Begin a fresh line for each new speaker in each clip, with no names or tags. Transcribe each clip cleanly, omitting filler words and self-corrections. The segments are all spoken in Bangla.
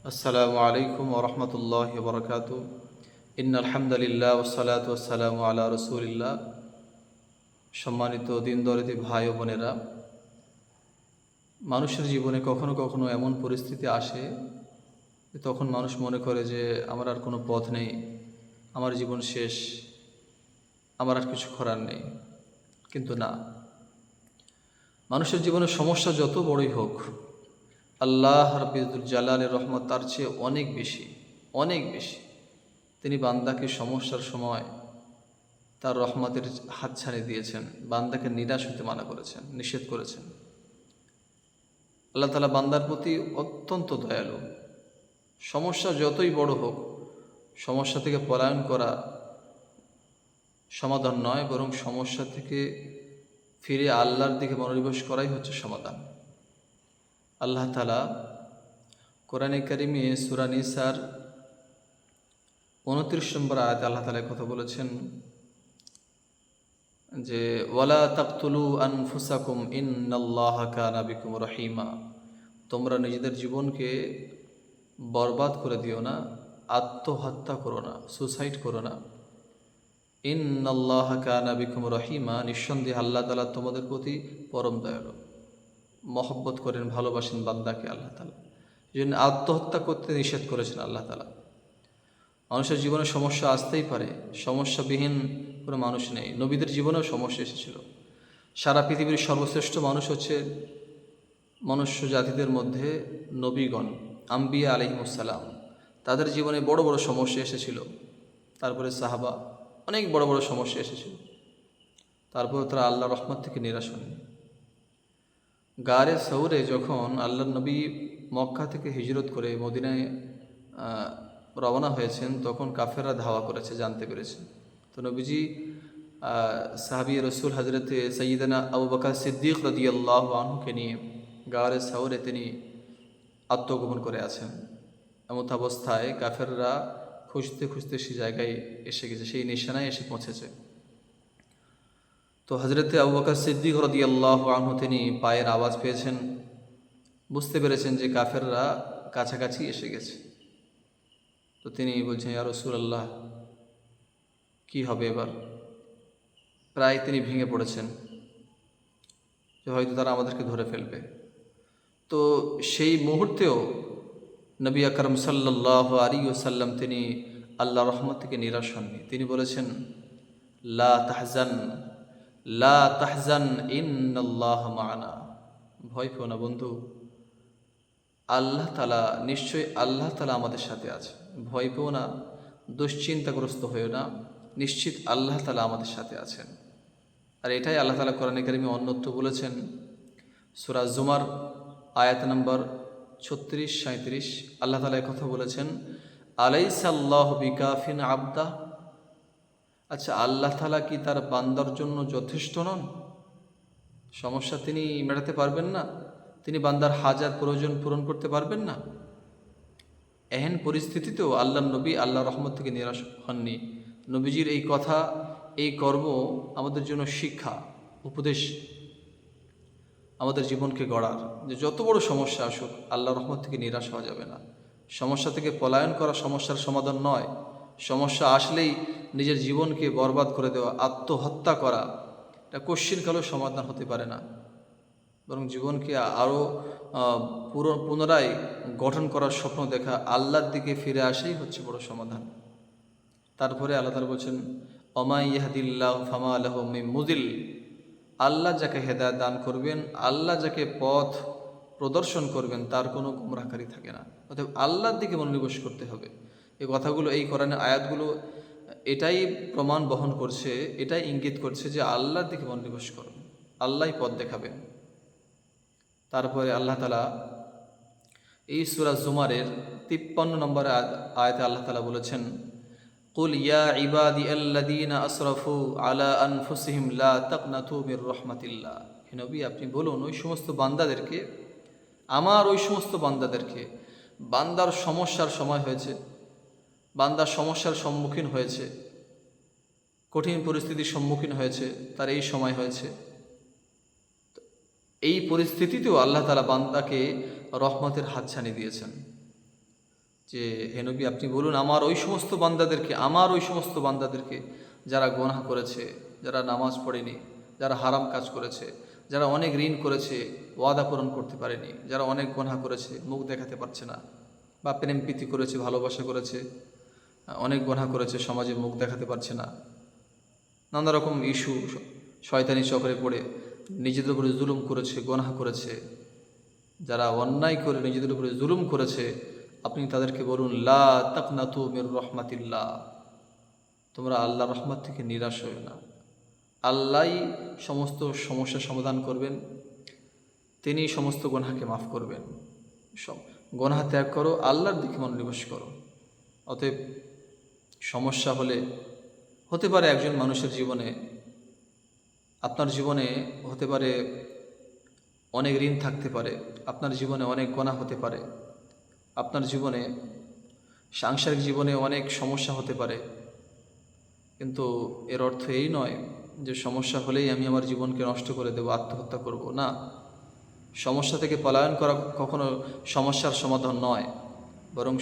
আসসালামু আলাইকুম ওরহমতুল্লাহি ওবরাকাতু। ইন্নাল হামদুলিল্লাহ ওয়াসসালাতু ওয়াসসালামু আলা রাসূলিল্লাহ। সম্মানিত দিন দরদি ভাই ও বোনেরা, মানুষের জীবনে কখনো কখনো এমন পরিস্থিতি আসে যে তখন মানুষ মনে করে যে আমার আর কোনো পথ নেই, আমার জীবন শেষ, আমার আর কিছু করার নেই। কিন্তু না, মানুষের জীবনে সমস্যা যত বড়ই হোক, আল্লাহ রাব্বুল জালালের রহমত তার চেয়ে অনেক বেশি, অনেক বেশি। তিনি বান্দাকে সমস্যার সময় তার রহমতের হাতছানি দিয়েছেন, বান্দাকে নিরাশ হতে মানা করেছেন, নিষেধ করেছেন। আল্লাহ তাআলা বান্দার প্রতি অত্যন্ত দয়ালু। সমস্যা যতই বড় হোক, সমস্যা থেকে পলায়ন করা সমাধান নয়, বরং সমস্যা থেকে ফিরে আল্লাহর দিকে মনোনিবেশ করাই হচ্ছে সমাধান। আল্লাহ তাআলা কোরআনে কারিমে সূরা নিসার 29 নম্বর আয়াতে আল্লাহ তাআলা কথা বলেছেন যে ওয়ালা তাকতুলু আনফুসাকুম ইন্নাল্লাহা কানা বিকুম রহিমা। তোমরা নিজেদের জীবনকে বরবাদ করে দিও না, আত্মহত্যা করো না, সুসাইড করো না। ইন্নাল্লাহা কানা বিকুম রহিমা, নিঃসন্দেহে আল্লাহ তাআলা তোমাদের প্রতি পরম দয়ালু, মহব্বত করেন, ভালোবাসেন বান্দাকে আল্লাহ তাআলা। এই জন্য আত্মহত্যা করতে নিষেধ করেছেন আল্লাহ তাআলা। মানুষের জীবনে সমস্যা আসতেই পারে, সমস্যাবিহীন কোনো মানুষ নেই। নবীদের জীবনেও সমস্যা এসেছিল। সারা পৃথিবীর সর্বশ্রেষ্ঠ মানুষ হচ্ছে মনুষ্য জাতিদের মধ্যে নবীগণ, আম্বিয়া আলাইহিমুসসালাম। তাদের জীবনে বড় বড় সমস্যা এসেছিল। তারপরে সাহাবা, অনেক বড় বড় সমস্যা এসেছিল। তারপরে তারা আল্লাহর রহমত থেকে নিরাশ হননি। গারে সৌরে যখন আল্লাহ নবী মক্কা থেকে হিজরত করে মদিনায় রওনা হয়েছেন, তখন কাফেররা ধাওয়া করেছে, জানতে পেরেছে। তো নবীজি সাহাবী রসুল হজরতে সৈয়দনা আবু বকর সিদ্দিক রাদিয়াল্লাহু আনহুকে নিয়ে গারে সৌরে তিনি আত্মগোপন করে আছেন। এমত অবস্থায় কাফেররা খুঁজতে খুঁজতে সেই জায়গায় এসে গেছে, সেই নিশানায় এসে পৌঁছেছে। তো হজরতে আবু বকর সিদ্দিক রাদিয়াল্লাহু আনহু তিনি পায়ের আওয়াজ পেয়েছেন, বুঝতে পেরেছেন যে কাফেররা কাছাকাছি এসে গেছে। তো তিনি বলছেন, ইয়া রাসূলুল্লাহ, কি হবে এবার? প্রায় তিনি ভেঙে পড়েছেন যে হয়তো তারা আমাদেরকে ধরে ফেলবে। তো সেই মুহূর্তেও নবী আকরম সাল্লাল্লাহু আলাইহি ওয়াসাল্লাম তিনি আল্লাহর রহমত থেকে নিরাশ হননি। তিনি বলেছেন, লা তাহজান, লা তাহজান, ইন্নাল্লাহা মা'ানা। ভয় পেও না বন্ধু, আল্লাহ তাআলা, নিশ্চয়ই আল্লাহ তাআলা আমাদের সাথে আছে। ভয় পেও না, দুশ্চিন্তাগ্রস্ত হয়েও না, নিশ্চিত আল্লাহ তাআলা আমাদের সাথে আছেন। আর এটাই আল্লাহ তাআলা কোরআনে কারিমে অন্যত্র বলেছেন। সূরা জুমার আয়াত নম্বর 36-37 আল্লাহ তাআলা কথা বলেছেন, আলাইসাল্লাহু বিকাফিন আবদা। আচ্ছা, আল্লাহ তাআলা কি তার বান্দার জন্য যথেষ্ট নন? সমস্যা তিনি মেটাতে পারবেন না? তিনি বান্দার হাজার প্রয়োজন পূরণ করতে পারবেন না? এহেন পরিস্থিতিতেও আল্লাহ নবী আল্লাহর রহমত থেকে নিরাশ হননি। নবীজির এই কথা, এই কর্ম আমাদের জন্য শিক্ষা, উপদেশ, আমাদের জীবনকে গড়ার, যে যত বড় সমস্যা আসুক আল্লাহর রহমত থেকে নিরাশ হওয়া যাবে না। সমস্যা থেকে পলায়ন করা সমস্যার সমাধান নয়। সমস্যা আসলেই নিজের জীবনকে বরবাদ করে দেওয়া, আত্মহত্যা করা, এটা কোশ্চিনকালেও সমাধান হতে পারে না। বরং জীবনকে আরও পুনরায় গঠন করার স্বপ্ন দেখা, আল্লাহর দিকে ফিরে আসাই হচ্ছে বড় সমাধান। তারপরে আল্লাহ তাআলা বলছেন, ওমা ইয়াহদিল্লাহু ফামা লাহু মিন মুদিল। আল্লাহ যাকে হেদায়েত দান করবেন, আল্লাহ যাকে পথ প্রদর্শন করবেন, তার কোনো গুমরাহকারী থাকে না। অতএব আল্লাহর দিকে মনোনিবেশ করতে হবে। এই কথাগুলো, এই কোরআনের আয়াতগুলো এটাই প্রমাণ বহন করছে, এটাই ইঙ্গিত করছে যে আল্লাহর দিকে মনোনিবেশ করুন, আল্লাহই পথ দেখাবেন। তারপরে আল্লাহ তাআলা এই সূরা জুমারের 53 নম্বর আয়াতে আল্লাহ তাআলা বলেছেন, কুল ইয়া ইবাদিয়াল্লাযীনা আসরাফু আলা আনফুসিহিম লা তাকনাতু মির রাহমাতিল্লাহ। হে নবী, আপনি বলুন ওই সমস্ত বান্দাদেরকে, আমার ওই সমস্ত বান্দাদেরকে, বান্দার সমস্যার সময় হয়েছে, বান্দার সমস্যার সম্মুখীন হয়েছে, কঠিন পরিস্থিতির সম্মুখীন হয়েছে, তার এই সময় হয়েছে, এই পরিস্থিতিতেও আল্লাহ তাআলা বান্দাকে রহমতের হাতছানি দিয়েছেন। যে হে নবী আপনি বলুন আমার ওই সমস্ত বান্দাদেরকে যারা গোনাহ করেছে, যারা নামাজ পড়েনি, যারা হারাম কাজ করেছে, যারা অনেক ঋণ করেছে, ওয়াদা পূরণ করতে পারেনি, যারা অনেক গোনাহ করেছে, মুখ দেখাতে পারছে না, বা প্রেম প্রীতি করেছে, ভালোবাসা করেছে, অনেক গোনাহ করেছে, সমাজে মুখ দেখাতে পারছে না, নানা রকম ইস্যু, শয়তানি চক্রে পড়ে নিজেদের উপরে জুলুম করেছে, গোনাহ করেছে, যারা অন্যায় করে নিজেদের উপরে জুলুম করেছে, আপনি তাদেরকে বলুন লা তাকনাতু মির রহমাতিল্লাহ, তোমরা আল্লাহর রহমত থেকে নিরাশ হও না। আল্লাহই সমস্ত সমস্যার সমাধান করবেন, তিনি সমস্ত গোনাহকে মাফ করবেন। সব গোনাহ ত্যাগ করো, আল্লাহর দিকে মনোনিবেশ করো। অতএব সমস্যা হতে পারে একজন মানুষের জীবনে, আপনার জীবনে হতে পারে অনেক ঋণ থাকতে পারে, আপনার জীবনে অনেক গোনাহ হতে পারে, আপনার জীবনে সাংসারিক জীবনে অনেক সমস্যা হতে পারে, কিন্তু এর অর্থ এই নয় যে সমস্যা হলেই আমি আমার জীবনকে নষ্ট করে দেব, আত্মহত্যা করব না। সমস্যা থেকে পলায়ন করা কখনো সমস্যার সমাধান নয়, বরং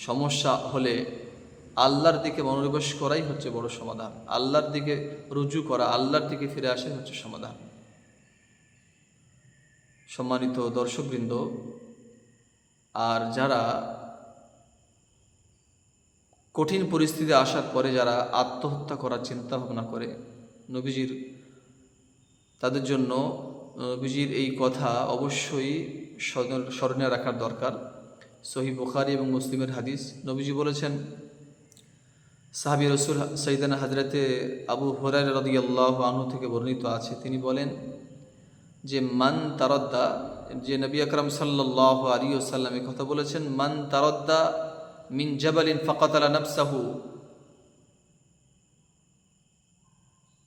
সমস্যা হলে আল্লাহর দিকে মনোনিবেশ করাই হচ্ছে বড় সমাধান। আল্লাহর দিকে রুজু করা, আল্লাহর দিকে ফিরে আসাই হচ্ছে সমাধান। সম্মানিত দর্শকবৃন্দ, আর যারা কঠিন পরিস্থিতি আসার পরে যারা আত্মহত্যা করার চিন্তা ভাবনা করে, তাদের জন্য নবীজির এই কথা অবশ্যই স্মরণে রাখার দরকার। সহিহ বুখারী এবং মুসলিমের হাদিস, নবীজি বলেছেন, সাহাবী রাসূল সাইয়েদনা হযরতে আবু হুরায়রা রাদিয়াল্লাহু আনহু থেকে বর্ণিত আছে, তিনি বলেন যে মান তারাদ্দা, যে নবী আকরাম সাল্লাল্লাহু আলাইহি ওয়াসাল্লাম এই কথা বলেছেন, মান তারাদ্দা মিন জাবালিন ফাকাতালা নাফসাহু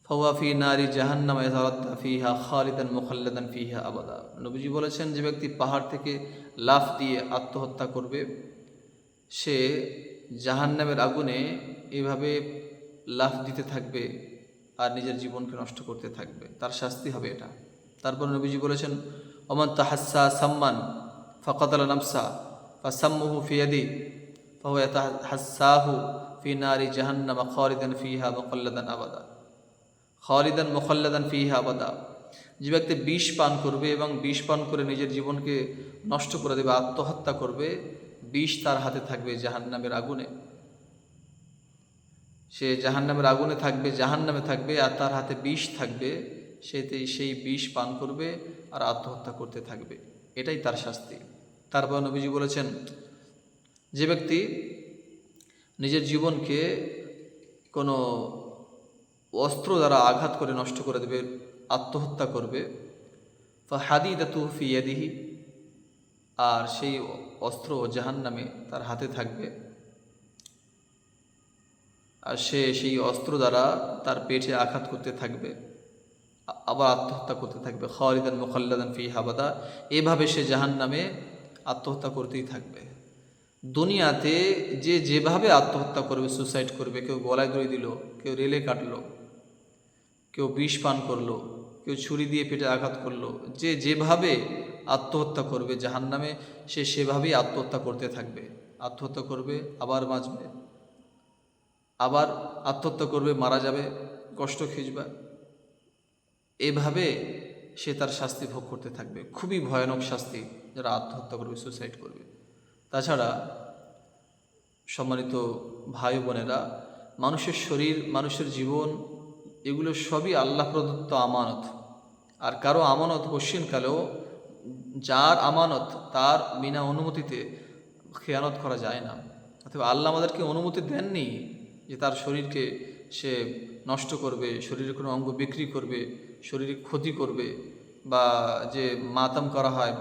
ফাওয়া ফি নারি জাহান্নাম ইয়াতারাদ্দা ফিহা খালিদান মুখাল্লাদান ফিহা আবাদা। নবীজি বলেছেন, যে ব্যক্তি পাহাড় থেকে লাফ দিয়ে আত্মহত্যা করবে, সে জাহান্নামের আগুনে এভাবে লাফ দিতে থাকবে আর নিজের জীবনকে নষ্ট করতে থাকবে, তার শাস্তি হবে এটা। তারপর নবীজি বলেছেন, ওমান তাহাসসা সাম্মান ফাকাতালা নাফসা ফাসাম্মুহু ফি ইয়াদি ফাহুয়া ইয়াতাহাসসাহু ফি নারি জাহান্নাম খালিদান ফিহা মুখাল্লাদান ফিহা আবাদা। যে ব্যক্তি বিষ পান করবে এবং বিষ পান করে নিজের জীবনকে নষ্ট করে দেবে, আত্মহত্যা করবে, বিষ তার হাতে থাকবে জাহান্নামের আগুনে, সে জাহান্নামের আগুনে থাকবে, জাহান্নামে থাকবে, আর তার হাতে বিষ থাকবে, সেই বিষ পান করবে আর আত্মহত্যা করতে থাকবে, এটাই তার শাস্তি। তারপর নবীজি বলেছেন, যে ব্যক্তি নিজের জীবনকে কোনো অস্ত্র দ্বারা আঘাত করে নষ্ট করে দেবে, আত্মহত্যা করবে, ফাহাদিদাতু ফি ইয়াদিহি, আর সেই অস্ত্র জাহান্নামে তার হাতে থাকবে, আর সে সেই অস্ত্র দ্বারা তার পেটে আঘাত করতে থাকবে, আবার আত্মহত্যা করতে থাকবে, খালিদান মুখাল্লাদান ফিহা আবাদা, এভাবে সে জাহান্নামে আত্মহত্যা করতেই থাকবে। দুনিয়াতে যে যেভাবে আত্মহত্যা করবে, সুসাইড করবে, কেউ গলায় দড়ি দিল, কেউ রেলে কাটলো, কেউ বিষ পান করলো, কেউ ছুরি দিয়ে পেটে আঘাত করলো, যে যেভাবে আত্মহত্যা করবে জাহান্নামে, সে সেভাবেই আত্মহত্যা করতে থাকবে। আত্মহত্যা করবে, আবার বাঁচবে, আবার আত্মহত্যা করবে, মারা যাবে, কষ্ট খিঁচবে, এভাবে সে তার শাস্তি ভোগ করতে থাকবে। খুবই ভয়ানক শাস্তি যারা আত্মহত্যা করবে, সুসাইড করবে। তাছাড়া সম্মানিত ভাই বোনেরা, মানুষের শরীর, মানুষের জীবন, এগুলো সবই আল্লাহ প্রদত্ত আমানত। আর কারো আমানত পশ্চিমকালেও, যার আমানত তার বিনা অনুমতিতে খেয়ানত করা যায় না। অথবা আল্লাহ আমাদেরকে অনুমতি দেননি যে তার শরীরকে সে নষ্ট করবে, শরীরের কোনো অঙ্গ বিক্রি করবে, শরীরে ক্ষতি করবে, বা যে মাতাম করা হয়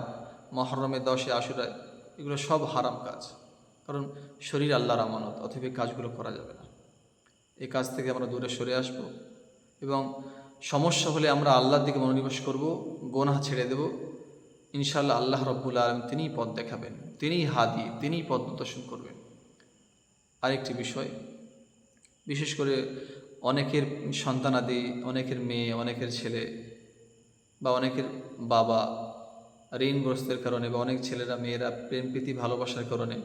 মহরমে 10-এ আশুরায়, এগুলো সব হারাম কাজ। কারণ শরীর আল্লাহর আমানত, অথবা এই কাজগুলো করা যাবে না। এই কাজ থেকে আমরা দূরে সরে আসব এবং সমস্যা হলে আমরা আল্লাহর দিকে মনোনিবেশ করব, গোনাহ ছেড়ে দেব। ইনশাআল্লাহ আল্লাহ রাব্বুল আলামিন তিনিই পথ দেখাবেন, তিনিই হাদি, তিনিই পথ প্রদর্শন করবেন। আরেকটি বিষয়, বিশেষ করে অনেকের সন্তানাদি, অনেকের মেয়ে, অনেকের ছেলে বা অনেকের বাবা ঋণগ্রস্তের কারণে, বা অনেক ছেলেরা মেয়েরা প্রেম প্রীতি ভালোবাসার কারণে,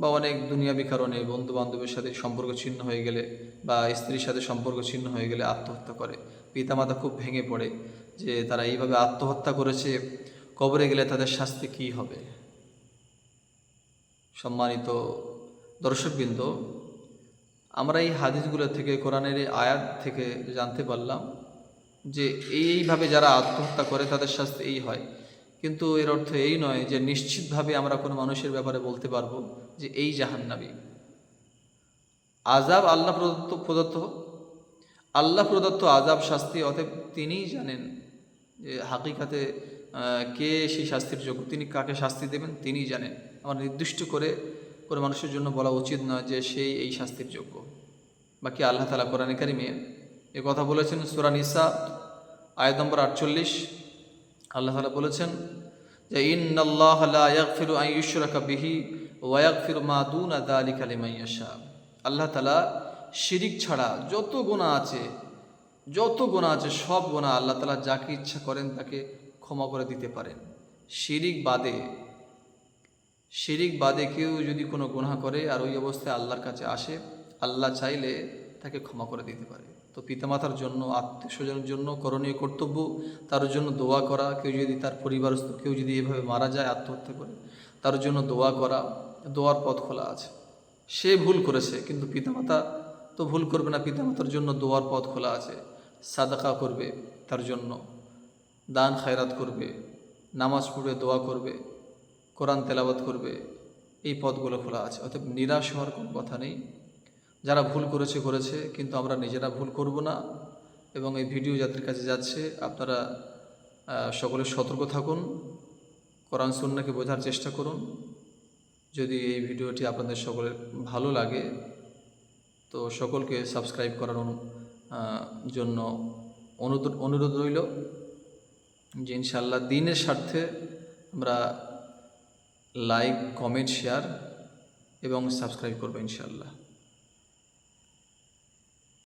বা অনেক দুনিয়াবি কারণে বন্ধু বান্ধবের সাথে সম্পর্ক ছিন্ন হয়ে গেলে, বা স্ত্রীর সাথে সম্পর্ক ছিন্ন হয়ে গেলে আত্মহত্যা করে। পিতামাতা খুব ভেঙে পড়ে যে তারা এইভাবে আত্মহত্যা করেছে, কবরে গেলে তাদের শাস্তি কী হবে। সম্মানিত দর্শকবৃন্দ, আমরা এই হাদিসগুলো থেকে, কোরআনের এই আয়াত থেকে জানতে পারলাম যে এইভাবে যারা আত্মহত্যা করে তাদের শাস্তি এই হয়। কিন্তু এর অর্থ এই নয় যে নিশ্চিতভাবে আমরা কোনো মানুষের ব্যাপারে বলতে পারবো যে এই জাহান্নামী। আযাব আল্লাহ প্রদত্ত আযাব শাস্তি, অতএব তিনিই জানেন যে হাকিকাতে কে সেই শাস্তির যোগ্য, তিনি কাকে শাস্তি দেবেন তিনিই জানেন। আমার নির্দিষ্ট করে কোনো মানুষের জন্য বলা উচিত নয় যে সেই এই শাস্তির যোগ্য। বাকি আল্লাহ তাআলা কোরআনে কারিমে এ কথা বলেছেন, সূরা নিসা আয়াত নম্বর 48। আল্লাহ তাআলা বলেছেন যে ইন্নাল্লাহা লা ইয়াগফিরু আন ইউশরাকা বিহি ওয়া ইয়াগফিরু মা দুনা যালিকা লিমান ইয়াশা। আল্লাহ তাআলা শিরিক ছাড়া যত গুনাহ আছে সব গুনাহ আল্লাহ তাআলা যাকে ইচ্ছা করেন তাকে ক্ষমা করে দিতে পারেন। শিরিক বাদে কেউ যদি কোনো গুনাহ করে আর ওই অবস্থায় আল্লাহর কাছে আসে, আল্লাহ চাইলে তাকে ক্ষমা করে দিতে পারে। তো পিতামাতার জন্য, আত্মীয় স্বজনের জন্য করণীয় কর্তব্য তার জন্য দোয়া করা। কেউ যদি তার পরিবারস্থ কেউ যদি এভাবে মারা যায় আত্মহত্যা করে, তার জন্য দোয়া করা। দোয়ার পথ খোলা আছে। সে ভুল করেছে কিন্তু পিতামাতা তো ভুল করবে না, পিতামাতার জন্য দোয়ার পথ খোলা আছে। সাদাকা করবে তার জন্য, দান খায়রাত করবে, নামাজ পড়বে, দোয়া করবে, কোরআন তেলাওয়াত করবে, এই পথগুলো খোলা আছে। অতএব নিরাশ হওয়ার কোনো কথা নেই। যারা ভুল করেছে, কিন্তু আমরা নিজেরা ভুল করব না। এবং এই ভিডিও যাদের কাছে যাচ্ছে আপনারা সকলে সতর্ক থাকুন, কোরআন সুন্নাহকে বোঝার চেষ্টা করুন। যদি এই ভিডিওটি আপনাদের সকলের ভালো লাগে তো সকলকে সাবস্ক্রাইব করার জন্য অনুরোধ রইল যে ইনশাআল্লাহ দ্বীনের স্বার্থে আমরা লাইক, কমেন্ট, শেয়ার এবং সাবস্ক্রাইব করবো ইনশাআল্লাহ।